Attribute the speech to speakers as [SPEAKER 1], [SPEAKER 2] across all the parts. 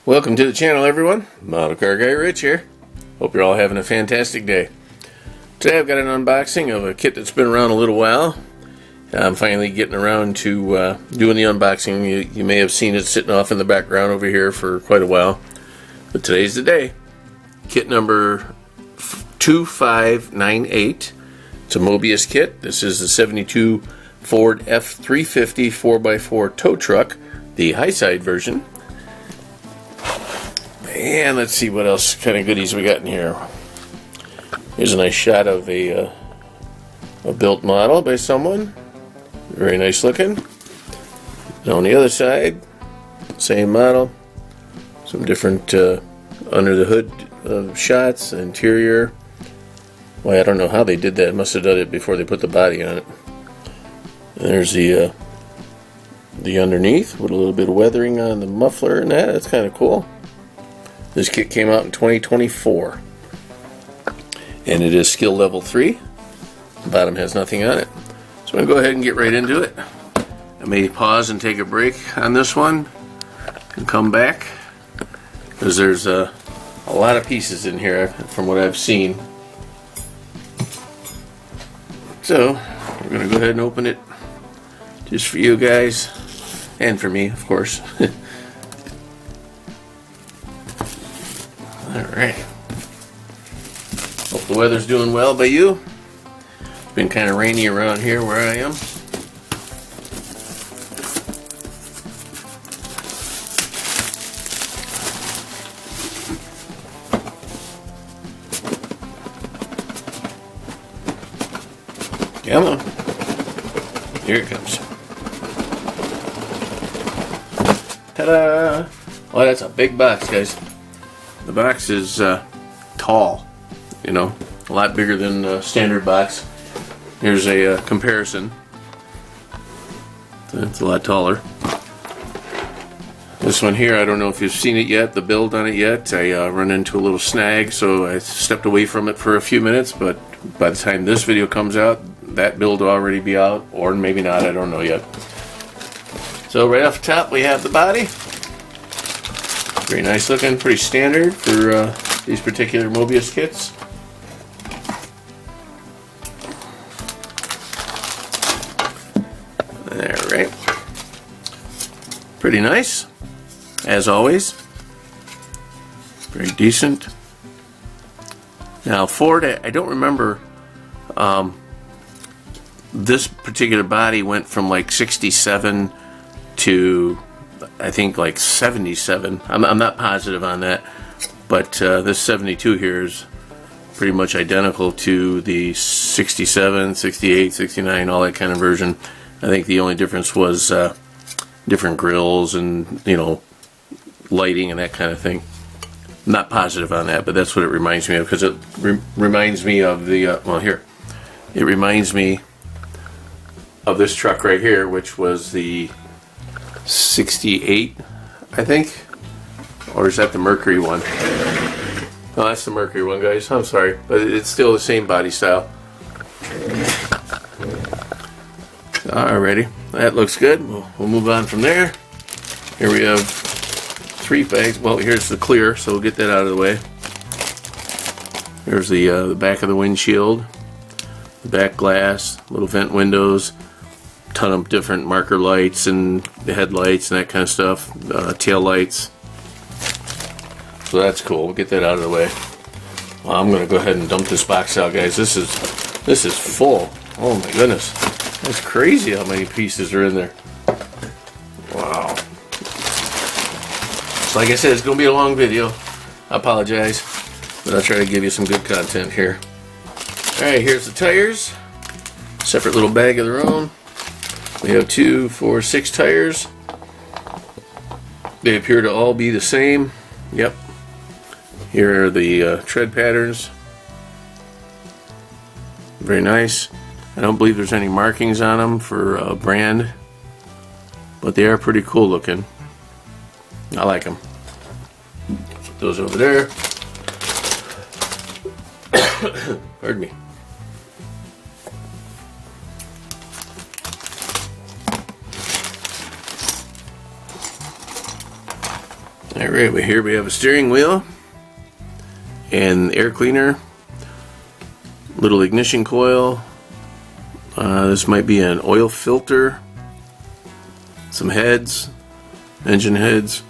[SPEAKER 1] Welcome to the channel, everyone. Model Car Guy Rich here. Hope you're all having a fantastic day. Today I've got an unboxing of a kit that's been around a little while. I'm finally getting around to doing the unboxing. You may have seen it sitting off in the background over here for quite a while. But today's the day. Kit number 2598. It's a Moebius kit. This is the 72 Ford F350 4x4 tow truck, the high side version. And let's see what else kind of goodies we got in here. Here's a nice shot of a built model by someone. Very nice looking. And on the other side, same model. Some different under the hood shots, interior. Well, I don't know how they did that. Must have done it before they put the body on it. And there's the underneath with a little bit of weathering on the muffler and that. That's kind of cool. This kit came out in 2024. And it is skill level 3. The bottom has nothing on it. So I'm going to go ahead and get right into it. I may pause and take a break on this one and come back, because there's a lot of pieces in here from what I've seen. So we're going to go ahead and open it just for you guys and for me, of course. Alright. Hope the weather's doing well by you. It's been kind of rainy around here where I am. Come on. Here it comes. Ta-da! Well, that's a big box, guys. The box is tall, you know, a lot bigger than the standard box. Here's a comparison. It's a lot taller. This one here, I don't know if you've seen it yet, the build on it yet. I run into a little snag, so I stepped away from it for a few minutes, but by the time this video comes out, that build will already be out, or maybe not, I don't know yet. So right off the top, we have the body. Very nice looking, pretty standard for these particular Moebius kits. Alright. Pretty nice, as always. Very decent. Now Ford, I don't remember, this particular body went from like 67 to I think like 77. I'm not positive on that, but this 72 here is pretty much identical to the 67, 68, 69, all that kind of version. I think the only difference was different grills and, you know, lighting and that kind of thing. I'm not positive on that, but that's what it reminds me of, because it reminds me of the well, here it reminds me of this truck right here, which was the 68, I think, or is that the Mercury one? No, that's the Mercury one, guys. I'm sorry, but it's still the same body style. Alrighty, that looks good. We'll move on from there. Here we have 3 bags. Well, here's the clear, so we'll get that out of the way. Here's the back of the windshield, the back glass, little vent windows. Ton of different marker lights and the headlights and that kind of stuff, tail lights. So that's cool. We'll get that out of the way. Well, I'm gonna go ahead and dump this box out, guys. This is full. Oh my goodness, that's crazy how many pieces are in there. Wow. So like I said, it's gonna be a long video. I apologize, but I'll try to give you some good content here. All right, here's the tires. Separate little bag of their own. We have 2, 4, 6 tires. They appear to all be the same. Yep. Here are the tread patterns. Very nice. I don't believe there's any markings on them for brand, but they are pretty cool looking. I like them. Put those over there. Pardon me. Alright, here we have a steering wheel and air cleaner, little ignition coil. This might be an oil filter, some heads, engine heads,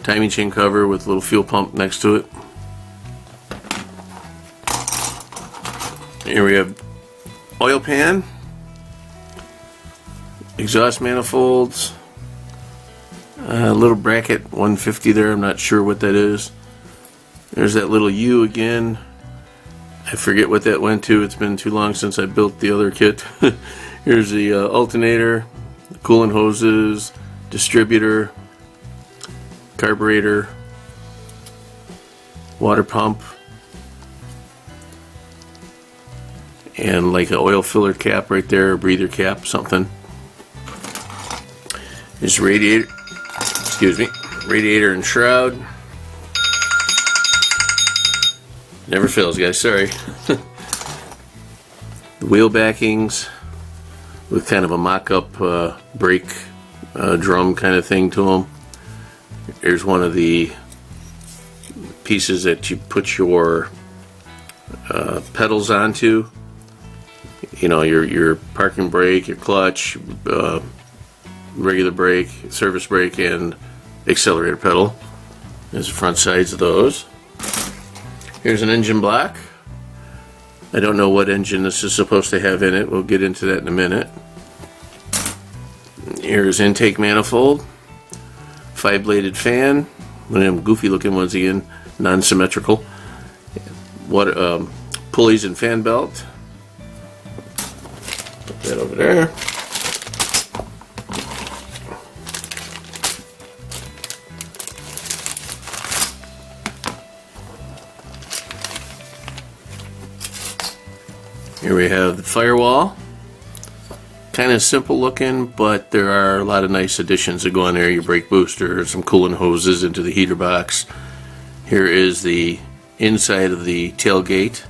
[SPEAKER 1] timing chain cover with a little fuel pump next to it. Here we have oil pan, exhaust manifolds, a little bracket 150 there, I'm not sure what that is. There's that little U again. I forget what that went to, it's been too long since I built the other kit. Here's the alternator, the coolant hoses, distributor, carburetor, water pump, and like an oil filler cap right there, a breather cap, something. This radiator, radiator and shroud. Never fails, guys, sorry. The wheel backings with kind of a mock-up brake drum kind of thing to them. Here's one of the pieces that you put your pedals onto. You know, your parking brake, your clutch, regular brake, service brake, and accelerator pedal. There's the front sides of those. Here's an engine block. I don't know what engine this is supposed to have in it. We'll get into that in a minute. Here's intake manifold, 5-bladed fan, one of them goofy looking ones again, non-symmetrical. What pulleys and fan belt. Put that over there. Here we have the firewall. Kind of simple looking, but there are a lot of nice additions that go on there. Your brake booster, some coolant hoses into the heater box. Here is the inside of the tailgate.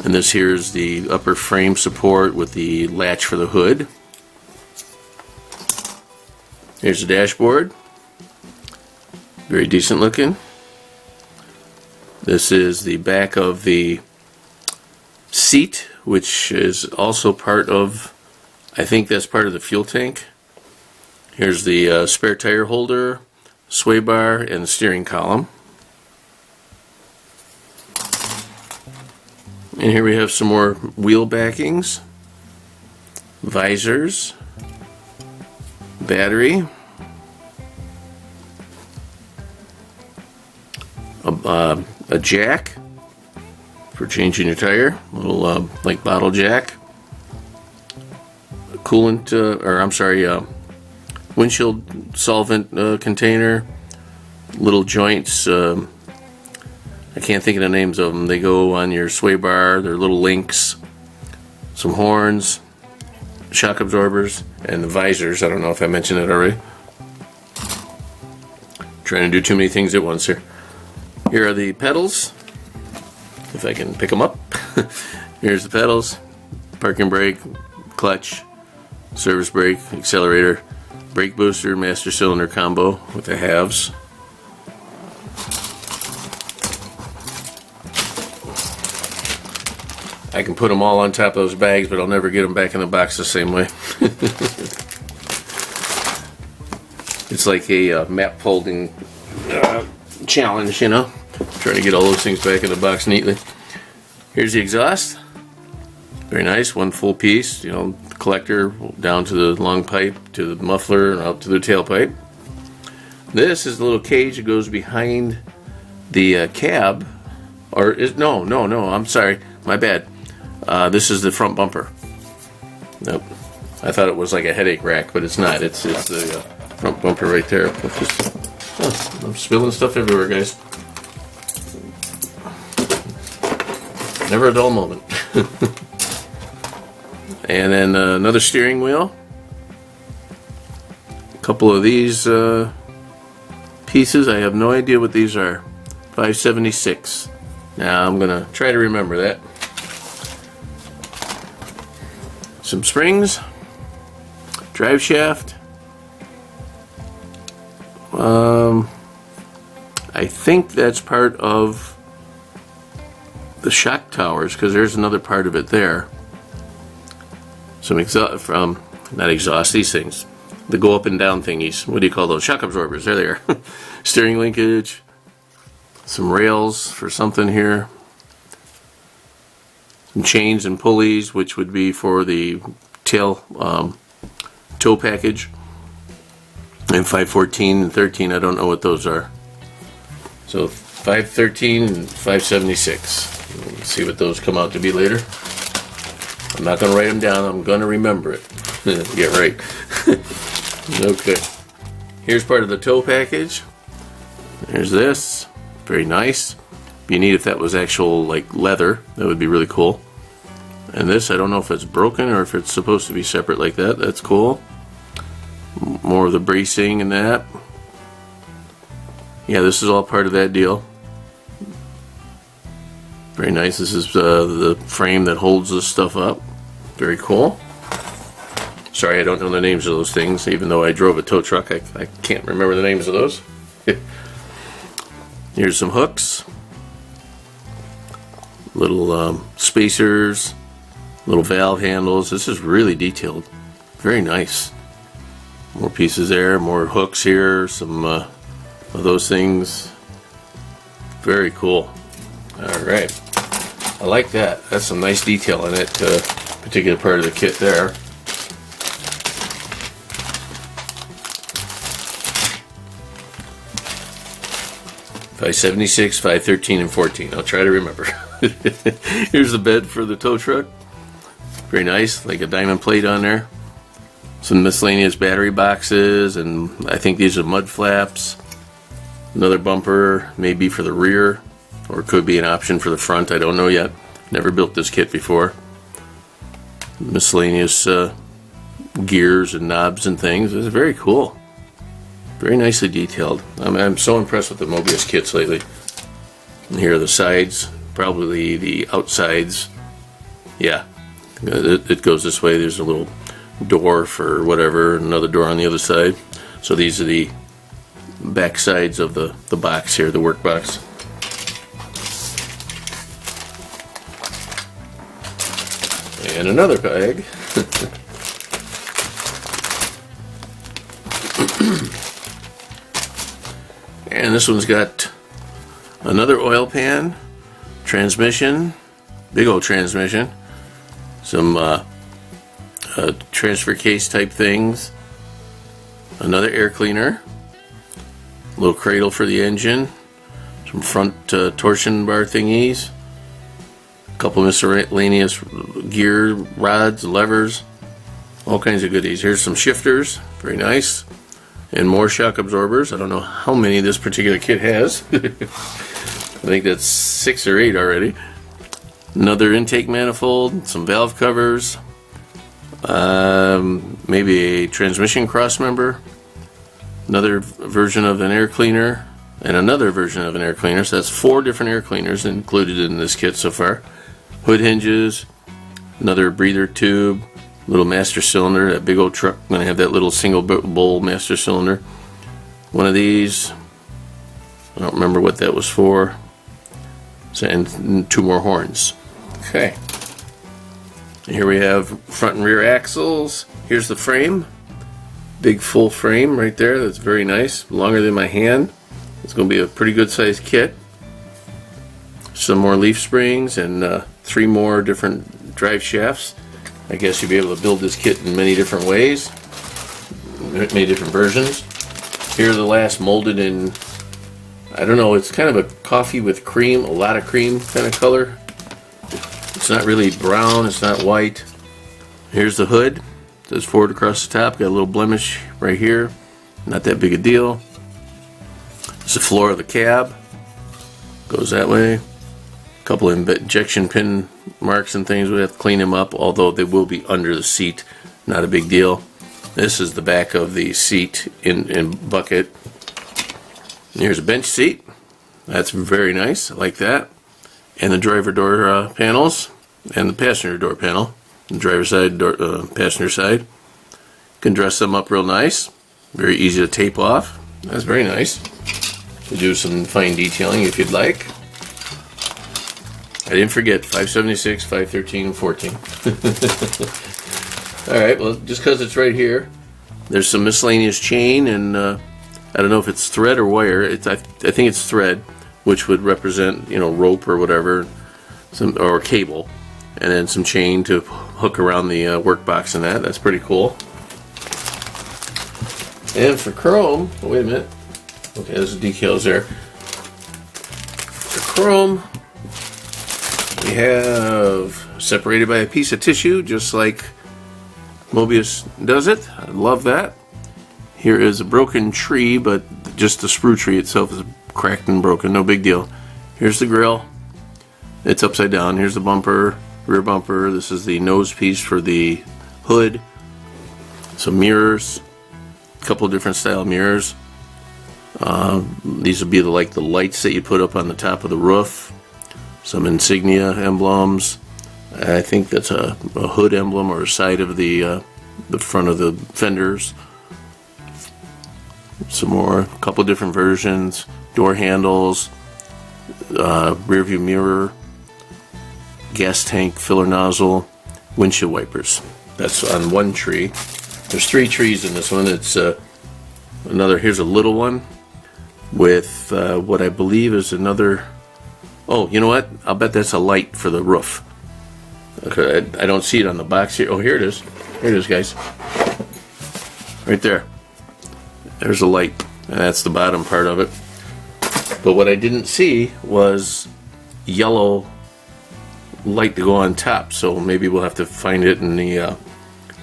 [SPEAKER 1] And this here is the upper frame support with the latch for the hood. Here's the dashboard. Very decent looking. This is the back of the seat, which is also part of, I think that's part of the fuel tank. Here's the spare tire holder, sway bar, and the steering column. And here we have some more wheel backings, visors, battery, a jack for changing your tire, a little like bottle jack, a coolant, windshield solvent container, little joints. I can't think of the names of them. They go on your sway bar. They're little links, some horns, shock absorbers, and the visors. I don't know if I mentioned it already. Trying to do too many things at once here. Here are the pedals. If I can pick them up. Here's the pedals, parking brake, clutch, service brake, accelerator, brake booster, master cylinder combo with the halves. I can put them all on top of those bags, but I'll never get them back in the box the same way. It's like a map folding challenge, you know? Trying to get all those things back in the box neatly. Here's the exhaust. Very nice, one full piece, you know, collector down to the long pipe, to the muffler, and out to the tailpipe. This is the little cage that goes behind the cab, or no, I'm sorry, my bad. This is the front bumper. Nope, I thought it was like a headache rack, but it's not. It's the front bumper right there. I'm spilling stuff everywhere, guys. Never a dull moment. And then another steering wheel. A couple of these pieces. I have no idea what these are. 576. Now I'm gonna try to remember that. Some springs, drive shaft, I think that's part of the shock towers, because there's another part of it there. Some exhaust from, not exhaust, these things. The go up and down thingies. What do you call those? Shock absorbers. There they are. Steering linkage. Some rails for something here. Some chains and pulleys, which would be for the tail tow package. And 514 and 13, I don't know what those are. So 513 and 576. Let's see what those come out to be later. I'm not going to write them down. I'm going to remember it. Yeah, right. Okay. Here's part of the tow package. There's this. Very nice. Be neat if that was actual like leather. That would be really cool. And this, I don't know if it's broken or if it's supposed to be separate like that. That's cool. More of the bracing and that. Yeah, this is all part of that deal. Very nice. This is the frame that holds this stuff up. Very cool. Sorry, I don't know the names of those things. Even though I drove a tow truck, I can't remember the names of those. Here's some hooks. Little spacers. Little valve handles. This is really detailed. Very nice. More pieces there. More hooks here. Some of those things. Very cool. Alright. I like that. That's some nice detail in it. Particular part of the kit there. $576, $513, and $14. I'll try to remember. Here's the bed for the tow truck. Very nice, like a diamond plate on there. Some miscellaneous battery boxes, and I think these are mud flaps. Another bumper, maybe for the rear, or it could be an option for the front. I don't know yet. Never built this kit before. Miscellaneous gears and knobs and things. It's very cool. Very nicely detailed. I'm so impressed with the Moebius kits lately. And here are the sides, probably the outsides. Yeah, it goes this way. There's a little door for whatever, another door on the other side. So these are the back sides of the box here, the work box. And another bag. And this one's got another oil pan, transmission, big old transmission, some transfer case type things, another air cleaner, a little cradle for the engine, some front torsion bar thingies, a couple miscellaneous gear rods, levers, all kinds of goodies. Here's some shifters, very nice. And more shock absorbers. I don't know how many this particular kit has. I think that's 6 or 8 already. Another intake manifold, some valve covers, maybe a transmission cross member, another version of an air cleaner, and another version of an air cleaner. So that's 4 different air cleaners included in this kit so far. Hood hinges, another breather tube, little master cylinder. That big old truck going to have that little single bowl master cylinder. One of these, I don't remember what that was for. And 2 more horns. Okay. And here we have front and rear axles. Here's the frame. Big full frame right there. That's very nice. Longer than my hand. It's going to be a pretty good sized kit. Some more leaf springs and 3 more different drive shafts. I guess you'll be able to build this kit in many different ways, many different versions. Here are the last molded in, I don't know, it's kind of a coffee with cream, a lot of cream kind of color. It's not really brown, it's not white. Here's the hood. It says Ford across the top, got a little blemish right here. Not that big a deal. It's the floor of the cab. Goes that way. Couple of injection pin marks and things. We have to clean them up, although they will be under the seat. Not a big deal. This is the back of the seat in bucket. And here's a bench seat. That's very nice. I like that. And the driver door panels and the passenger door panel. The driver side, passenger side. Can dress them up real nice. Very easy to tape off. That's very nice. to do some fine detailing if you'd like. I didn't forget 576, 513, and 14. Alright, well, just because it's right here, there's some miscellaneous chain, and I don't know if it's thread or wire. I think it's thread, which would represent, you know, rope or whatever, or cable, and then some chain to hook around the workbox and that. That's pretty cool. And for chrome, oh, wait a minute. Okay, there's the decals there. For chrome, we have separated by a piece of tissue, just like Moebius does it. I love that. Here is a broken tree, but just the sprue tree itself is cracked and broken. No big deal. Here's the grill. It's upside down. Here's the bumper, rear bumper. This is the nose piece for the hood. Some mirrors, a couple of different style mirrors. These would be like the lights that you put up on the top of the roof. Some insignia emblems. I think that's a hood emblem or a side of the front of the fenders. Some more, a couple different versions. Door handles, rear view mirror, gas tank filler nozzle, windshield wipers. That's on one tree. There's 3 trees in this one. It's another. Here's a little one with what I believe is another. Oh, you know what? I'll bet that's a light for the roof. Okay, I don't see it on the box here. Oh, here it is. Here it is, guys. Right there. There's a light. And that's the bottom part of it. But what I didn't see was yellow light to go on top. So maybe we'll have to find it in the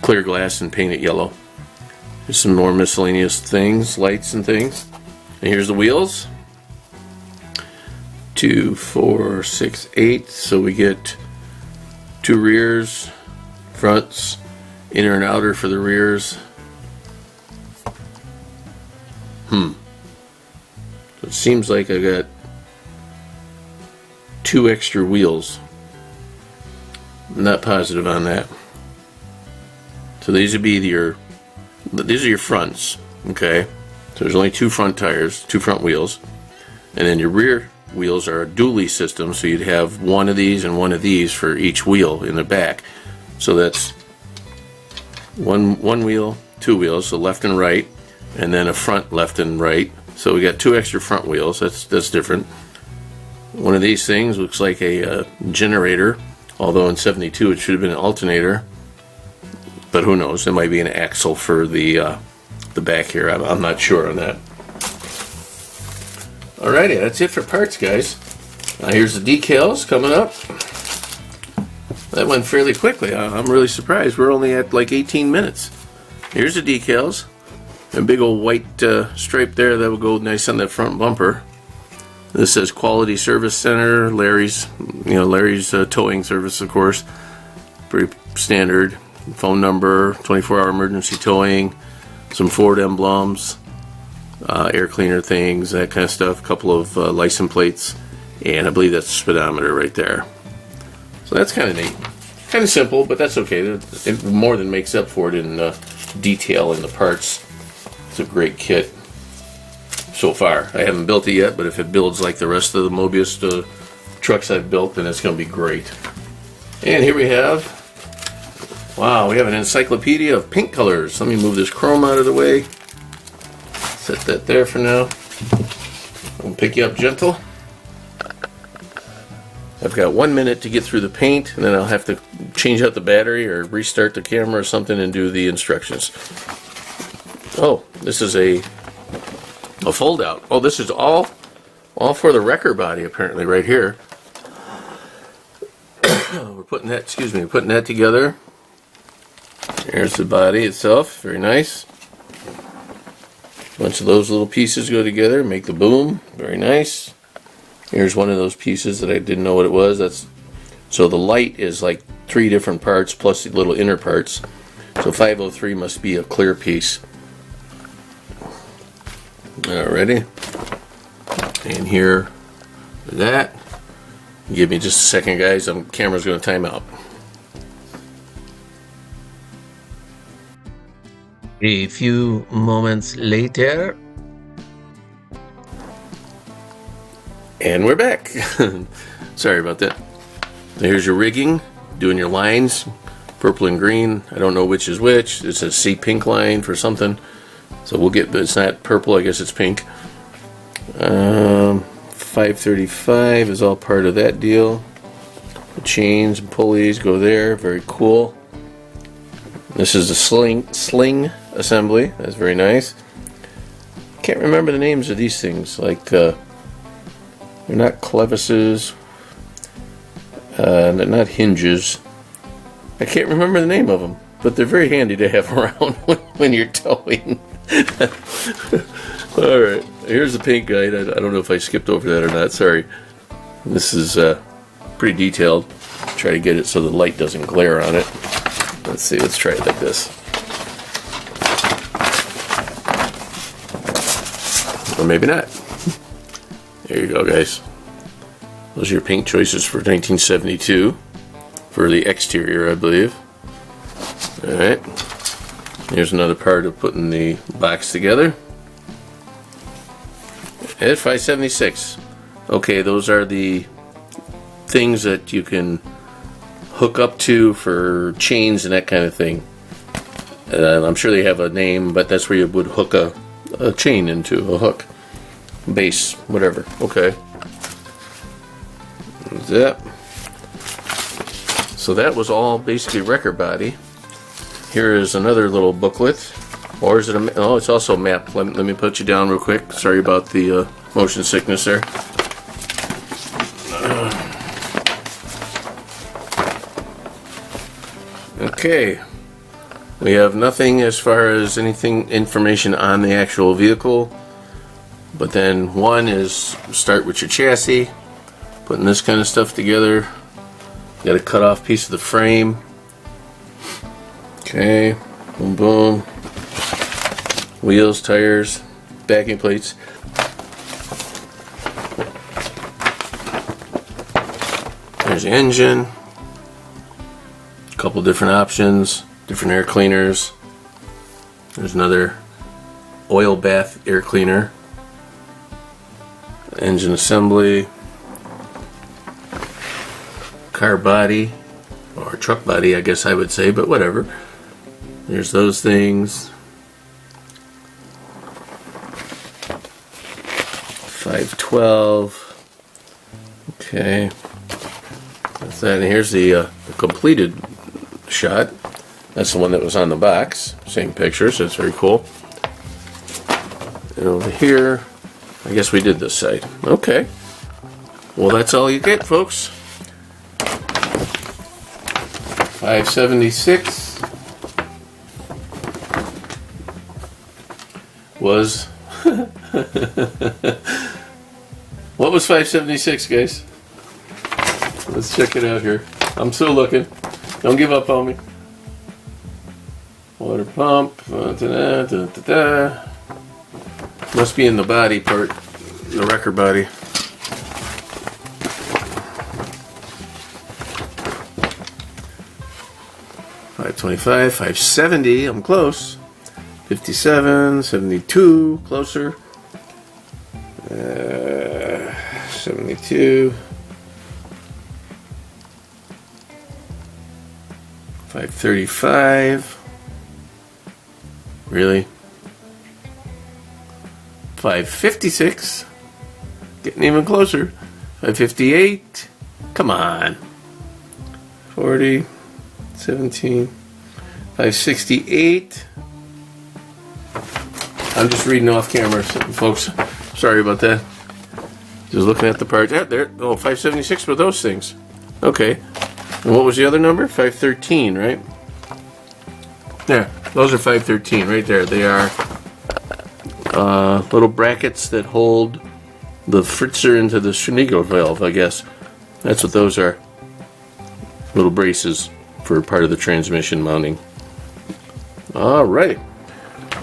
[SPEAKER 1] clear glass and paint it yellow. There's some more miscellaneous things, lights and things. And here's the wheels. 2, 4, 6, 8. So we get 2 rears, fronts, inner and outer for the rears. So it seems like I got 2 extra wheels. I'm not positive on that. So these would be these are your fronts. Okay. So there's only 2 front tires, 2 front wheels, and then your rear wheels are a dually system, so you'd have one of these and one of these for each wheel in the back. So that's one wheel, 2 wheels, so left and right, and then a front left and right. So we got 2 extra front wheels. That's different. One of these things looks like a generator, although in 72 it should have been an alternator. But who knows? It might be an axle for the back here. I'm not sure on that. Alrighty, that's it for parts, guys. Here's the decals coming up. That went fairly quickly. I'm really surprised. We're only at like 18 minutes. Here's the decals. A big old white stripe there that will go nice on that front bumper. This says Quality Service Center, Larry's towing service, of course. Pretty standard. Phone number, 24-hour emergency towing, some Ford emblems, air cleaner things, that kind of stuff. A couple of license plates, and I believe that's a speedometer right there. So that's kind of neat. Kind of simple, but that's okay. It more than makes up for it in detail in the parts. It's a great kit so far. I haven't built it yet, but if it builds like the rest of the Moebius trucks I've built, then it's going to be great. And here we have, wow, we have an encyclopedia of paint colors. Let me move this chrome out of the way. Set that there for now. I'll pick you up gentle. I've got 1 minute to get through the paint, and then I'll have to change out the battery or restart the camera or something and do the instructions. Oh, this is a fold out. Oh, this is all for the wrecker body apparently right here. We're putting that together. There's the body itself, very nice. A bunch of those little pieces go together, make the boom, very nice. Here's one of those pieces that I didn't know what it was. So the light is like 3 different parts plus the little inner parts. So 503 must be a clear piece. Alrighty. And here, that. Give me just a second, guys. Camera's going to time out. A few moments later. And we're back. Sorry about that. Here's your rigging, doing your lines, purple and green. I don't know which is which. It's a sea pink line for something. So we'll get, but it's not purple, I guess it's pink. 535 is all part of that deal. The chains and pulleys go there, very cool. This is the sling assembly, that's very nice. Can't remember the names of these things, like they're not clevises, they're not hinges. I can't remember the name of them, but they're very handy to have around when you're towing. Alright, here's the paint guide. I don't know if I skipped over that or not, sorry. This is pretty detailed. Try to get it so the light doesn't glare on it. Let's see, let's try it like this. Or maybe not. There you go, guys. Those are your paint choices for 1972. For the exterior, I believe. Alright. Here's another part of putting the box together. At 576. Okay, those are the things that you can hook up to for chains and that kind of thing. I'm sure they have a name, but that's where you would hook a chain into, a hook. Base, whatever. Okay. That's that. So that was all basically wrecker body. Here is another little booklet. Or is it a... Oh, it's also mapped. Let me put you down real quick. Sorry about the motion sickness there. Okay. We have nothing as far as anything information on the actual vehicle. But then one is start with your chassis. Putting this kind of stuff together. Got a cut off piece of the frame. Okay. Boom boom. Wheels, tires, backing plates. There's the engine. A couple different options, different air cleaners. There's another oil bath air cleaner. Engine assembly. Car body, or truck body, I guess I would say, but whatever. There's those things. 512. Okay. That's that. And here's the completed shot. That's the one that was on the box. Same picture, so it's very cool. And over here, I guess we did this side. Okay. Well, that's all you get, folks. 576 was... What was 576, guys? Let's check it out here. I'm still looking. Don't give up on me. Water pump. Must be in the body part. The wrecker body. $525, $570. I'm close. $57, $72. Closer. 72, 535, really, 556, getting even closer, 558, come on, 40, 17, 568, I'm just reading off camera, folks, sorry about that. Just looking at the parts. Yeah, there. Oh, 576 were those things. Okay. And what was the other number? 513, right? There. Those are 513 right there. They are little brackets that hold the Fritzer into the Schniegel valve, I guess. That's what those are. Little braces for part of the transmission mounting. Alright.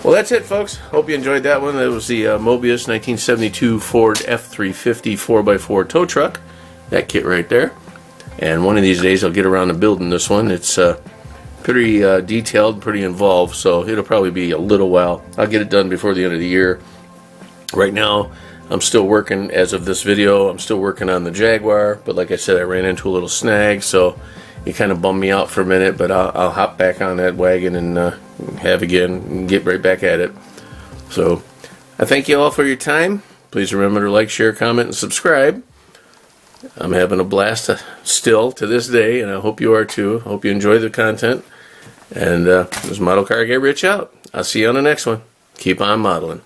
[SPEAKER 1] Well, that's it, folks. Hope you enjoyed that one. That was the Moebius 1972 Ford F350 4x4 tow truck. That kit right there. And one of these days I'll get around to building this one. It's pretty detailed, pretty involved, so it'll probably be a little while. I'll get it done before the end of the year. Right now, I'm still working, as of this video, I'm still working on the Jaguar, but like I said, I ran into a little snag, so it kind of bummed me out for a minute, but I'll hop back on that wagon and have again and get right back at it. So I thank you all for your time. Please remember to like, share, comment, and subscribe. I'm having a blast still to this day, and I hope you are too. Hope you enjoy the content. And this Model Car Get Rich out. I'll see you on the next one. Keep on modeling.